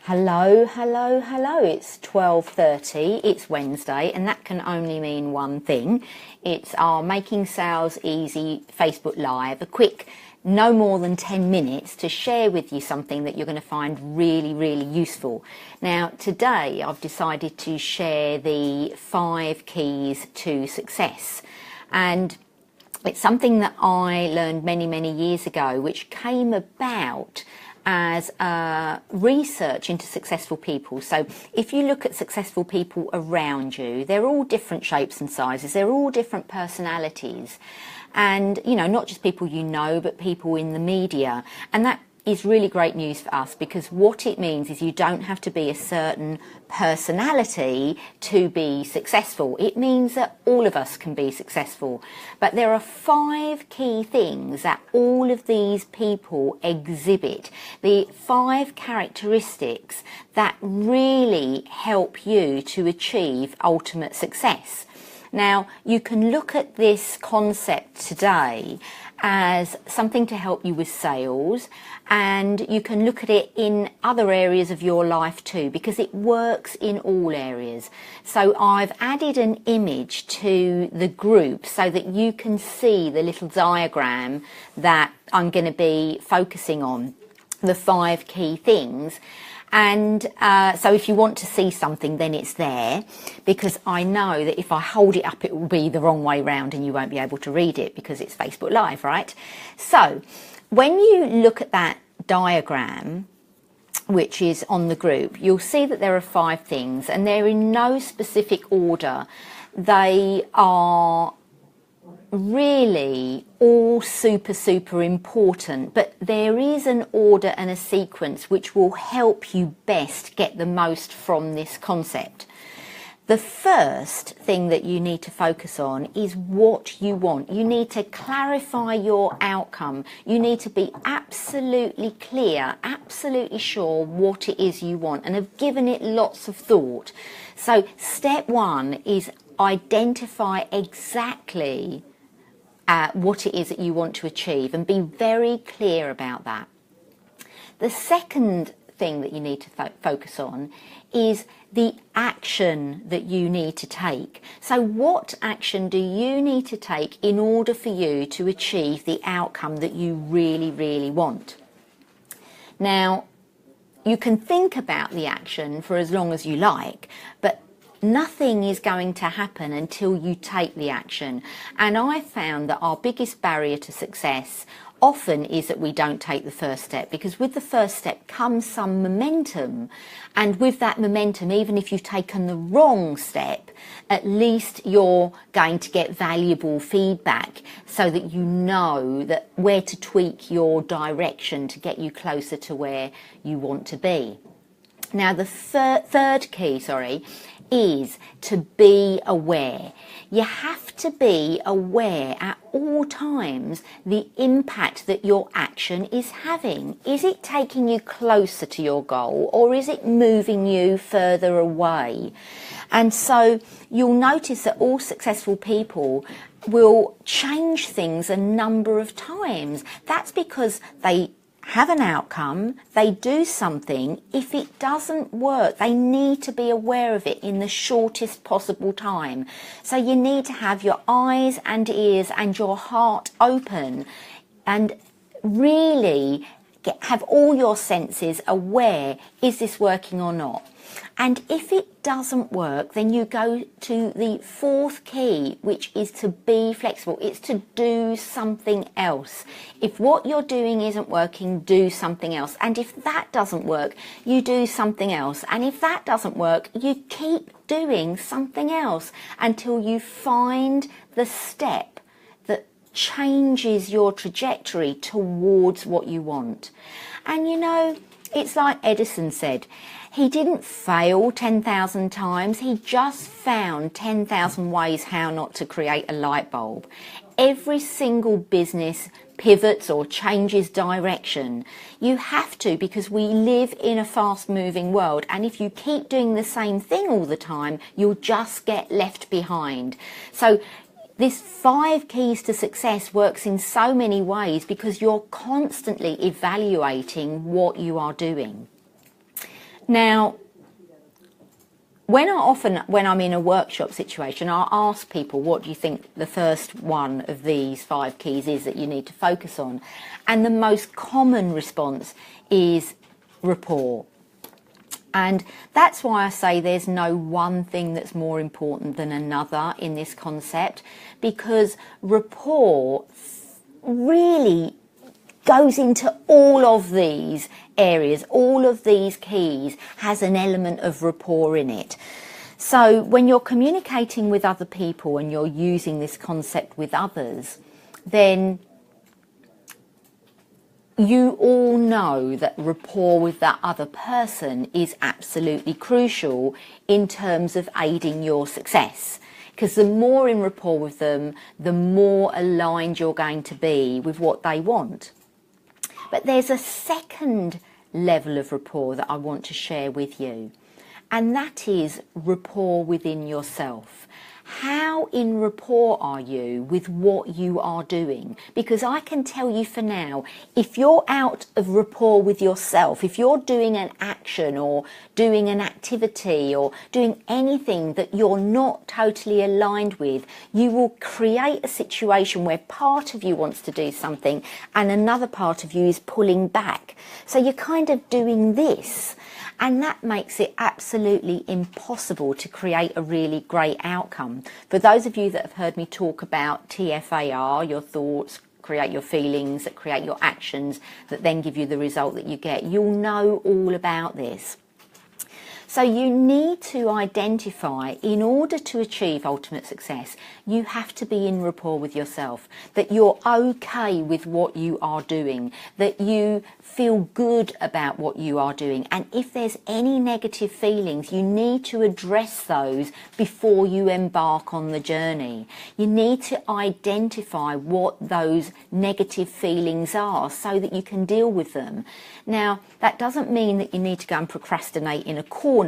Hello, hello, hello. It's 12:30, it's Wednesday, and that can only mean one thing. It's our Making Sales Easy Facebook Live, a quick, no more than 10 minutes to share with you something that you're going to find really, really useful. Now, today I've decided to share the 5 keys to success. And it's something that I learned many, many years ago, which came about as research into successful people. So if you look at successful people around you, they're all different shapes and sizes, they're all different personalities, and not just people you know, but people in the media. And that is really great news for us, because what it means is you don't have to be a certain personality to be successful. It means that all of us can be successful. But there are 5 key things that all of these people exhibit, the 5 characteristics that really help you to achieve ultimate success. Now, you can look at this concept today as something to help you with sales, and you can look at it in other areas of your life too, because it works in all areas. So I've added an image to the group so that you can see the little diagram that I'm going to be focusing on, the 5 key things. And so if you want to see something, then it's there, because I know that if I hold it up, it will be the wrong way round and you won't be able to read it because it's Facebook Live, right? So when you look at that diagram, which is on the group, you'll see that there are 5 things, and they're in no specific order. They are really all super important, but there is an order and a sequence which will help you best get the most from this concept. The first thing that you need to focus on is what you want. You need to clarify your outcome. You need to be absolutely clear, absolutely sure what it is you want, and have given it lots of thought. So step 1 is identify exactly what it is that you want to achieve, and be very clear about that. The second thing that you need to focus on is the action that you need to take. So what action do you need to take in order for you to achieve the outcome that you really want? Now, you can think about the action for as long as you like, but nothing is going to happen until you take the action. And I found that our biggest barrier to success often is that we don't take the first step, because with the first step comes some momentum, and with that momentum, even if you've taken the wrong step, at least you're going to get valuable feedback so that you know that where to tweak your direction to get you closer to where you want to be. Now, the third key, is to be aware. You have to be aware at all times the impact that your action is having. Is it taking you closer to your goal, or is it moving you further away? And so you'll notice that all successful people will change things a number of times. That's because they have an outcome, they do something. If it doesn't work, they need to be aware of it in the shortest possible time. So you need to have your eyes and ears and your heart open, and really have all your senses aware, is this working or not? And if it doesn't work, then you go to the 4th key, which is to be flexible. It's to do something else. If what you're doing isn't working, do something else. And if that doesn't work, you do something else. And if that doesn't work, you keep doing something else until you find the step that changes your trajectory towards what you want. And it's like Edison said, he didn't fail 10,000 times, he just found 10,000 ways how not to create a light bulb. Every single business pivots or changes direction. You have to, because we live in a fast-moving world, and if you keep doing the same thing all the time, you'll just get left behind. So this 5 keys to success works in so many ways, because you're constantly evaluating what you are doing. Now, when I'm in a workshop situation, I ask people, what do you think the first one of these 5 keys is that you need to focus on? And the most common response is rapport. And that's why I say there's no one thing that's more important than another in this concept, because rapport really goes into all of these areas. All of these keys has an element of rapport in it. So when you're communicating with other people and you're using this concept with others, then you all know that rapport with that other person is absolutely crucial in terms of aiding your success. Because the more in rapport with them, the more aligned you're going to be with what they want. But there's a second level of rapport that I want to share with you, and that is rapport within yourself. How in rapport are you with what you are doing? Because I can tell you for now, if you're out of rapport with yourself, if you're doing an action or doing an activity or doing anything that you're not totally aligned with, you will create a situation where part of you wants to do something and another part of you is pulling back. So you're kind of doing this. And that makes it absolutely impossible to create a really great outcome. For those of you that have heard me talk about TFAR, your thoughts create your feelings, that create your actions, that then give you the result that you get, you'll know all about this. So you need to identify, in order to achieve ultimate success, you have to be in rapport with yourself, that you're okay with what you are doing, that you feel good about what you are doing. And if there's any negative feelings, you need to address those before you embark on the journey. You need to identify what those negative feelings are so that you can deal with them. Now, that doesn't mean that you need to go and procrastinate in a corner.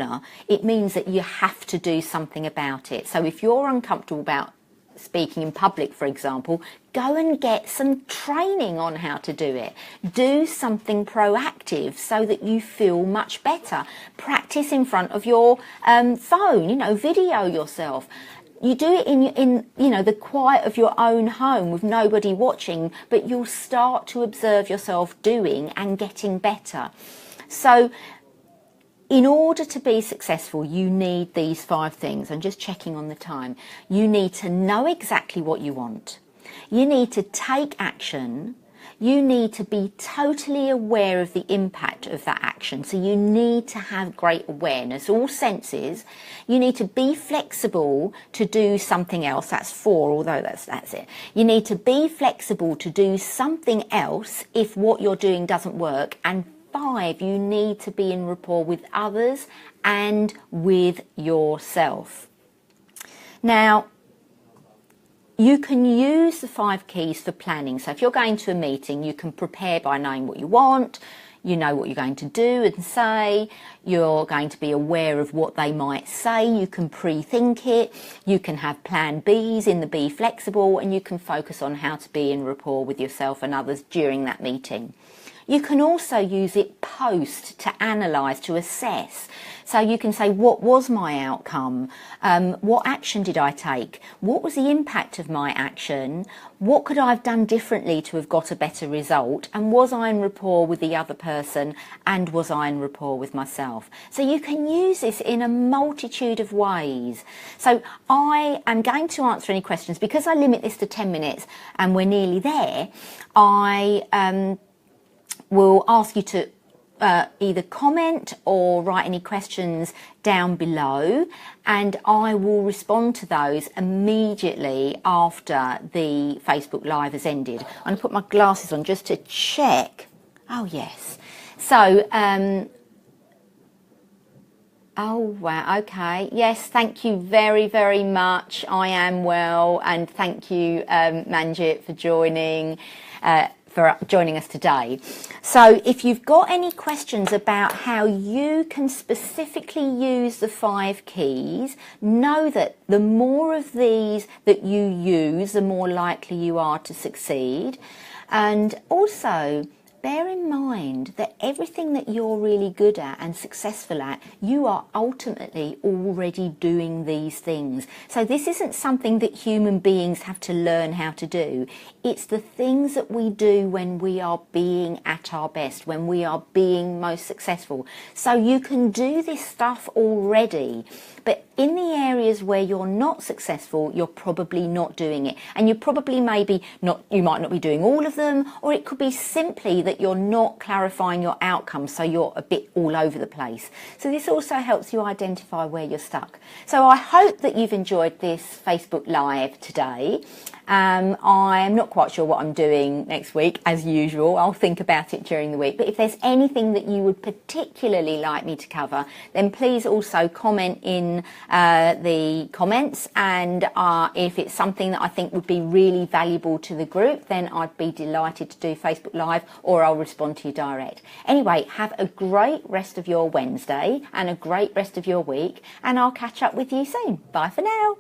It means that you have to do something about it. So if you're uncomfortable about speaking in public, for example, go and get some training on how to do it. Do something proactive so that you feel much better. Practice in front of your phone, video yourself. You do it in the quiet of your own home with nobody watching, but you'll start to observe yourself doing and getting better. So in order to be successful, you need these 5 things. I'm just checking on the time. You need to know exactly what you want. You need to take action. You need to be totally aware of the impact of that action. So you need to have great awareness, all senses. You need to be flexible to do something else. That's 4, although that's it. You need to be flexible to do something else if what you're doing doesn't work. And 5, you need to be in rapport with others and with yourself. Now, you can use the 5 keys for planning. So if you're going to a meeting, you can prepare by knowing what you want, you know what you're going to do and say, you're going to be aware of what they might say, you can pre-think it, you can have plan Bs in the Be Flexible, and you can focus on how to be in rapport with yourself and others during that meeting. You can also use it post to analyse, to assess. So you can say, what was my outcome? What action did I take? What was the impact of my action? What could I have done differently to have got a better result? And was I in rapport with the other person? And was I in rapport with myself? So you can use this in a multitude of ways. So I am going to answer any questions. Because I limit this to 10 minutes and we're nearly there, I will ask you to either comment or write any questions down below, and I will respond to those immediately after the Facebook Live has ended. I'm going to put my glasses on just to check. Oh, yes. So, oh, wow, okay. Yes, thank you very, very much. I am well, and thank you, Manjit, for joining us today. So if you've got any questions about how you can specifically use the 5 keys, know that the more of these that you use, the more likely you are to succeed. And also, bear in mind that everything that you're really good at and successful at, you are ultimately already doing these things. So this isn't something that human beings have to learn how to do. It's the things that we do when we are being at our best, when we are being most successful. So you can do this stuff already, but in the areas where you're not successful, you're probably not doing it. And you probably you might not be doing all of them, or it could be simply that you're not clarifying your outcomes, so you're a bit all over the place. So this also helps you identify where you're stuck. So I hope that you've enjoyed this Facebook Live today. I'm not quite sure what I'm doing next week, as usual. I'll think about it during the week. But if there's anything that you would particularly like me to cover, then please also comment in the comments. And if it's something that I think would be really valuable to the group, then I'd be delighted to do Facebook Live, or I'll respond to you direct. Anyway, have a great rest of your Wednesday and a great rest of your week, and I'll catch up with you soon. Bye for now.